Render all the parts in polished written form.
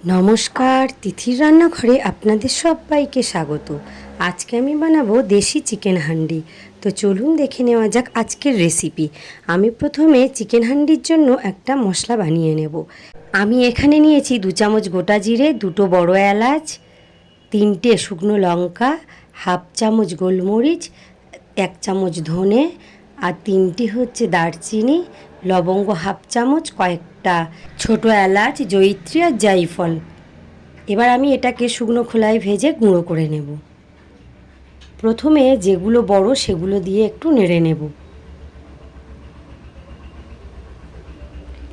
নমস্কার, তিথির রান্নাঘরে আপনাদের সবাইকে স্বাগত। আজকে আমি বানাবো দেশি চিকেন হান্ডি। তো চলুন দেখে নেওয়া যাক আজকের রেসিপি। আমি প্রথমে চিকেন হান্ডির জন্য একটা মশলা বানিয়ে নেব। আমি এখানে নিয়েছি 2 চামচ গোটা জিরে, 2টো বড় এলাচ, 3টে শুকনো লঙ্কা, হাফ চামচ গোলমরিচ, 1 চামচ ধনে, আর 3টি হচ্ছে দারচিনি, লবঙ্গ হাফ চামচ, কয়েকটা ছোট এলাচ, জয়িত্রী আর জায়ফল। এবার আমি এটাকে শুকনো খোলায় ভেজে গুঁড়ো করে নেব। প্রথমে যেগুলো বড় সেগুলো দিয়ে একটু নেড়ে নেব।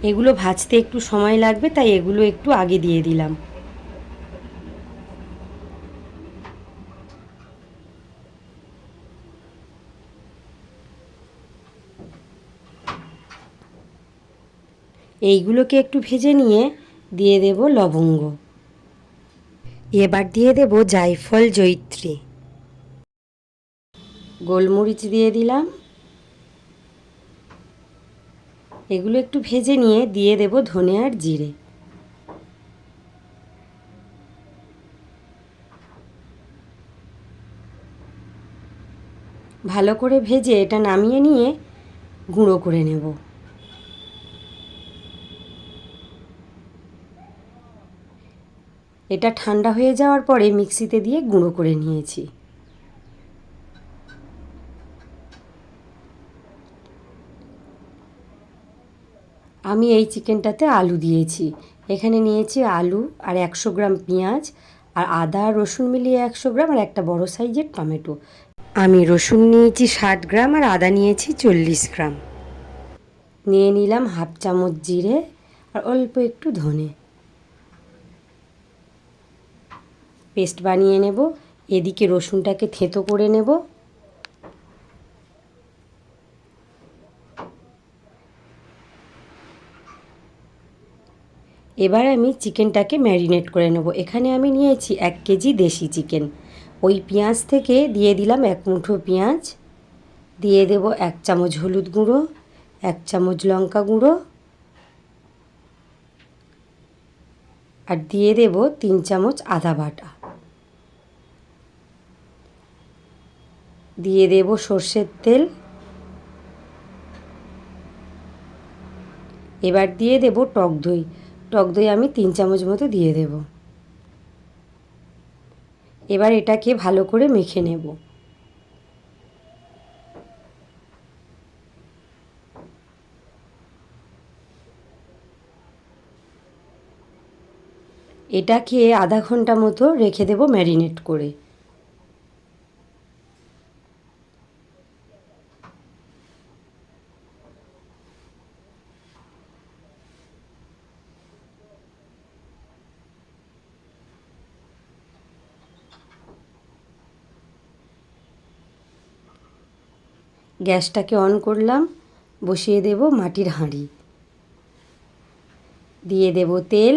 এগুলো ভাজতে একটু সময় লাগবে, তাই এগুলো একটু আগে দিয়ে দিলাম। এইগুলোকে একটু ভেজে নিয়ে দিয়ে দেব লবঙ্গ। এবার দিয়ে দেব জায়ফল, জয়িত্রী, গোলমরিচ দিয়ে দিলাম। এগুলো একটু ভেজে নিয়ে দিয়ে দেব ধনে আর জিরে। ভালো করে ভেজে এটা নামিয়ে নিয়ে গুঁড়ো করে নেব। এটা ঠান্ডা হয়ে যাওয়ার পরে মিক্সিতে দিয়ে গুঁড়ো করে নিয়েছি। আমি এই চিকেনটাতে আলু দিয়েছি। এখানে নিয়েছি আলু আর 100 গ্রাম পেঁয়াজ, আর আদা আর রসুন মিলিয়ে 100 গ্রাম, আর একটা বড় সাইজের টমেটো। আমি রসুন নিয়েছি 60 গ্রাম আর আদা নিয়েছি 40 গ্রাম। নিয়ে নিলাম হাফ চামচ জিরে আর অল্প একটু ধনে। পেস্ট বানিয়ে নেব। এদিকে রসুনটাকে থেঁতো করে নেব। এবার আমি চিকেনটাকে ম্যারিনেট করে নেব। এখানে আমি নিয়েছি 1 কেজি দেশি চিকেন। ওই পেঁয়াজ থেকে দিয়ে দিলাম 1 মুঠো পেঁয়াজ, দিয়ে দেব 1 চামচ হলুদ গুঁড়ো, 1 চামচ লঙ্কা গুঁড়ো, আর দিয়ে দেব 3 চামচ আদা বাটা, দিয়ে দেব সর্ষের তেল। এবার দিয়ে দেব টক দই। টক দই আমি 3 চামচ মতো দিয়ে দেব। এবার এটাকে ভালো করে মেখে নেব। এটাকে আধা ঘন্টা মতো রেখে দেব ম্যারিনেট করে। গ্যাসটাকে অন করলাম, বসিয়ে দেব মাটির হাঁড়ি, দিয়ে দেব তেল।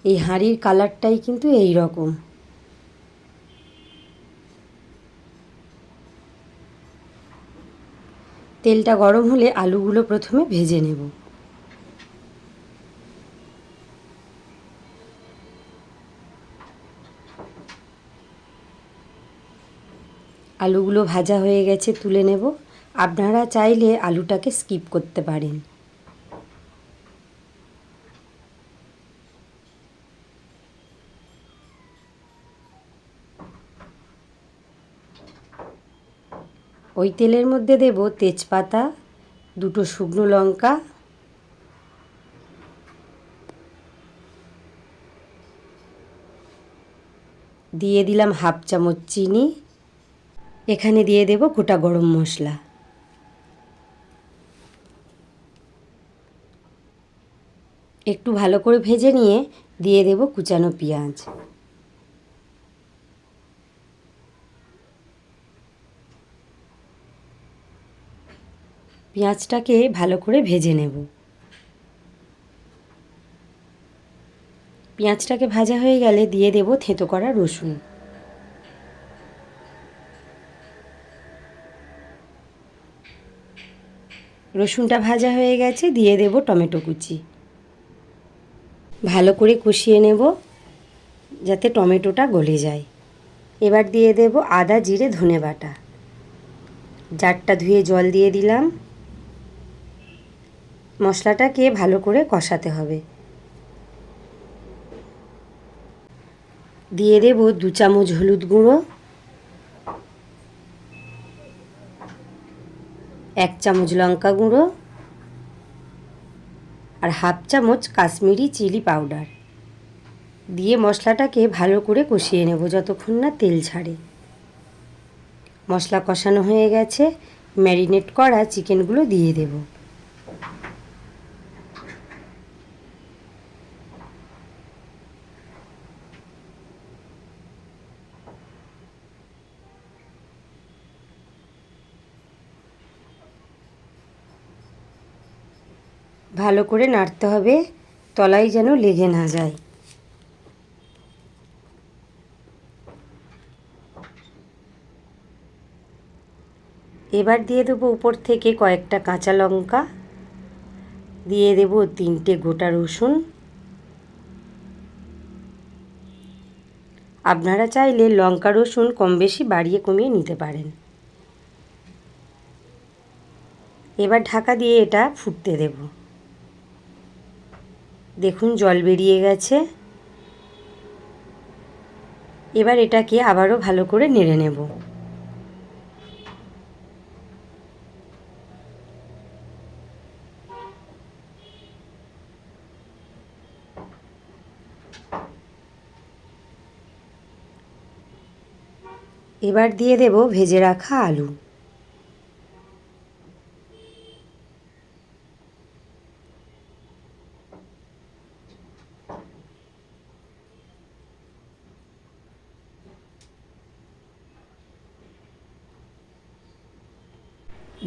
এই হাঁড়ির কালারটাই কিন্তু এই রকম। তেলটা গরম হলে আলুগুলো প্রথমে ভেজে নেব। আলুগুলো ভাজা হয়ে গেছে, তুলে নেব। আপনারা চাইলে আলুটাকে স্কিপ করতে পারেন। ওই তেলের মধ্যে দেব তেজপাতা, 2টো শুকনো লঙ্কা, দিয়ে দিলাম হাফ চামচ চিনি। এখানে দিয়ে দেব গোটা গরম মশলা। একটু ভালো করে ভেজে নিয়ে দিয়ে দেব কুচানো পেঁয়াজ। পেঁয়াজটাকে ভালো করে ভেজে নেব। পেঁয়াজটাকে ভাজা হয়ে গেলে দিয়ে দেব থেঁতো করা রসুন। রসুনটা ভাজা হয়ে গেছে, দিয়ে দেব টমেটো কুচি। ভালো করে কষিয়ে নেব যাতে টমেটোটা গলে যায়। এবার দিয়ে দেব আদা জিরে ধনে বাটা। জারটা ধুয়ে জল দিয়ে দিলাম। মশলাটাকে ভালো করে কষাতে হবে। দিয়ে দেব 2 চামচ হলুদ গুঁড়ো, 1 চামচ লঙ্কা গুঁড়ো আর হাফ চামচ কাশ্মীরি চিলি পাউডার দিয়ে মশলাটাকে ভালো করে কষিয়ে নেব যতক্ষণ না তেল ছাড়ে। মশলা কষানো হয়ে গেছে, ম্যারিনেট করা চিকেনগুলো দিয়ে দেব। ভালো করে নাড়তে হবে, তলায় যেন লেগে না যায়। এবার দিয়ে দেবো উপর থেকে কয়েকটা কাঁচা লঙ্কা, দিয়ে দেব 3টে গোটা রসুন। আপনারা চাইলে লঙ্কা রসুন কম বেশি বাড়িয়ে কমিয়ে নিতে পারেন। এবার ঢাকা দিয়ে এটা ফুটতে দেব। দেখুন জল বেরিয়ে গেছে। এবার এটাকে আবারও ভালো করে নেড়ে নেব। এবার দিয়ে দেব ভেজে রাখা আলু।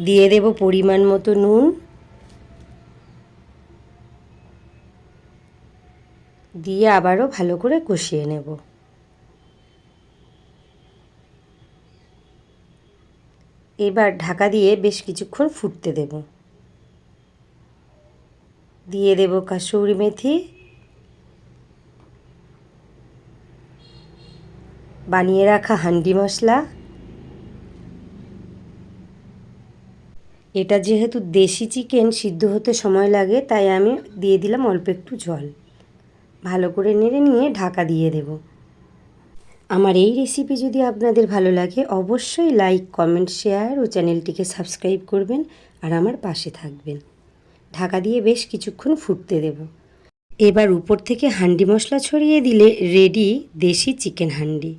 দিয়ে দেব পরিমাণ মতো নুন, দিয়ে আবারও ভালো করে কষিয়ে নেব। এবার ঢাকা দিয়ে বেশ কিছুক্ষণ ফুটতে দেব। দিয়ে দেব কাসুরি মেথি, বানিয়ে রাখা হান্ডি মশলা। এটা যেহেতু দেশি চিকেন, সিদ্ধ হতে সময় লাগে, তাই আমি দিয়ে দিলাম অল্প একটু জল। ভালো করে নেড়ে নিয়ে ঢাকা দিয়ে দেব। আমার এই রেসিপি যদি আপনাদের ভালো লাগে অবশ্যই লাইক, কমেন্ট, শেয়ার ও চ্যানেলটিকে সাবস্ক্রাইব করবেন আর আমার পাশে থাকবেন। ঢাকা দিয়ে বেশ কিছুক্ষণ ফুটতে দেব। এবার উপর থেকে হান্ডি মশলা ছড়িয়ে দিলে রেডি দেশি চিকেন হান্ডি।